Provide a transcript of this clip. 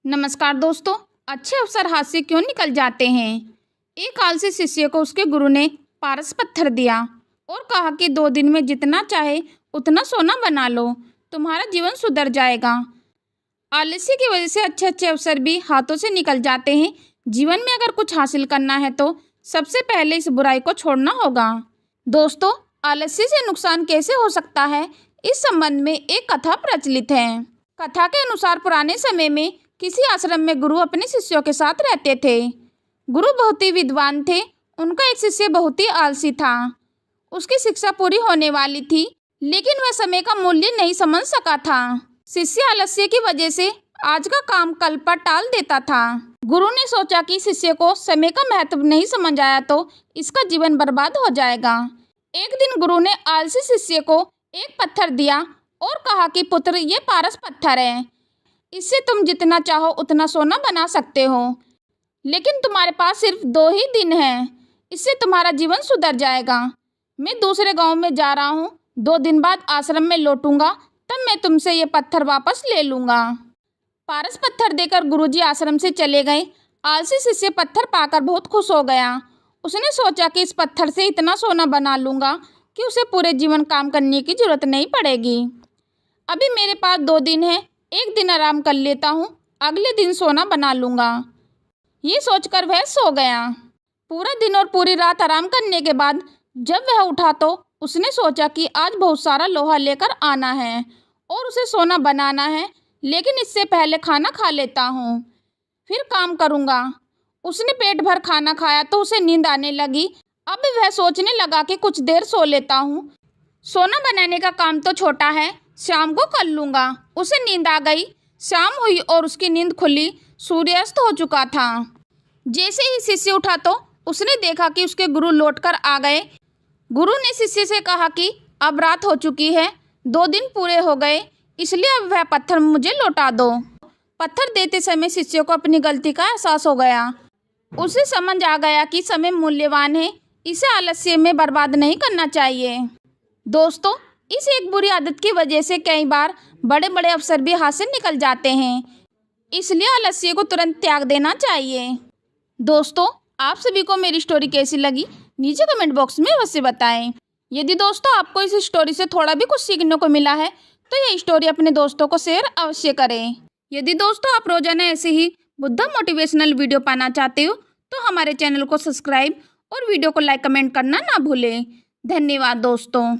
नमस्कार दोस्तों। अच्छे अवसर हाथ से क्यों निकल जाते हैं। एक आलसी शिष्य को उसके गुरु ने पारस पत्थर दिया और कहा कि 2 दिन में जितना चाहे उतना सोना बना लो, तुम्हारा जीवन सुधर जाएगा। आलस्य की वजह से अच्छे अच्छे अवसर भी हाथों से निकल जाते हैं। जीवन में अगर कुछ हासिल करना है तो सबसे पहले इस बुराई को छोड़ना होगा। दोस्तों, आलस्य से नुकसान कैसे हो सकता है, इस संबंध में एक कथा प्रचलित है। कथा के अनुसार पुराने समय में किसी आश्रम में गुरु अपने शिष्यों के साथ रहते थे। गुरु बहुत ही विद्वान थे। उनका एक शिष्य बहुत ही आलसी था। उसकी शिक्षा पूरी होने वाली थी, लेकिन वह समय का मूल्य नहीं समझ सका था। शिष्य आलस्य की वजह से आज का काम कल पर टाल देता था। गुरु ने सोचा कि शिष्य को समय का महत्व नहीं समझ आया तो इसका जीवन बर्बाद हो जाएगा। एक दिन गुरु ने आलसी शिष्य को एक पत्थर दिया और कहा कि पुत्र, ये पारस पत्थर है। इससे तुम जितना चाहो उतना सोना बना सकते हो, लेकिन तुम्हारे पास सिर्फ 2 ही दिन हैं। इससे तुम्हारा जीवन सुधर जाएगा। मैं दूसरे गांव में जा रहा हूँ, 2 दिन बाद आश्रम में लौटूंगा, तब मैं तुमसे ये पत्थर वापस ले लूँगा। पारस पत्थर देकर गुरुजी आश्रम से चले गए। आलसी शिष्य पत्थर पाकर बहुत खुश हो गया। उसने सोचा कि इस पत्थर से इतना सोना बना लूँगा कि उसे पूरे जीवन काम करने की जरूरत नहीं पड़ेगी। अभी मेरे पास 2 दिन है, एक दिन आराम कर लेता हूँ, अगले दिन सोना बना लूँगा। ये सोचकर वह सो गया। पूरा दिन और पूरी रात आराम करने के बाद जब वह उठा तो उसने सोचा कि आज बहुत सारा लोहा लेकर आना है और उसे सोना बनाना है, लेकिन इससे पहले खाना खा लेता हूँ, फिर काम करूँगा। उसने पेट भर खाना खाया तो उसे नींद आने लगी। अब वह सोचने लगा कि कुछ देर सो लेता हूँ, सोना बनाने का काम तो छोटा है, शाम को कर लूँगा। उसे नींद आ गई। शाम हुई और उसकी नींद खुली। सूर्यास्त हो चुका था। जैसे ही शिष्य उठा तो उसने देखा कि उसके गुरु लौटकर आ गए। गुरु ने शिष्य से कहा कि अब रात हो चुकी है, 2 दिन पूरे हो गए, इसलिए अब वह पत्थर मुझे लौटा दो। पत्थर देते समय शिष्य को अपनी गलती का एहसास हो गया। उसे समझ आ गया कि समय मूल्यवान है, इसे आलस्य में बर्बाद नहीं करना चाहिए। दोस्तों, इस एक बुरी आदत की वजह से कई बार बड़े बड़े अवसर भी हाथ से निकल जाते हैं, इसलिए आलस्य को तुरंत त्याग देना चाहिए। दोस्तों, आप सभी को मेरी स्टोरी कैसी लगी, नीचे कमेंट बॉक्स में अवश्य बताएं। यदि दोस्तों आपको इस स्टोरी से थोड़ा भी कुछ सीखने को मिला है तो ये स्टोरी अपने दोस्तों को शेयर अवश्य करें। यदि दोस्तों आप रोजाना ऐसे ही बुद्धा मोटिवेशनल वीडियो पाना चाहते हो तो हमारे चैनल को सब्सक्राइब और वीडियो को लाइक कमेंट करना ना भूलें। धन्यवाद दोस्तों।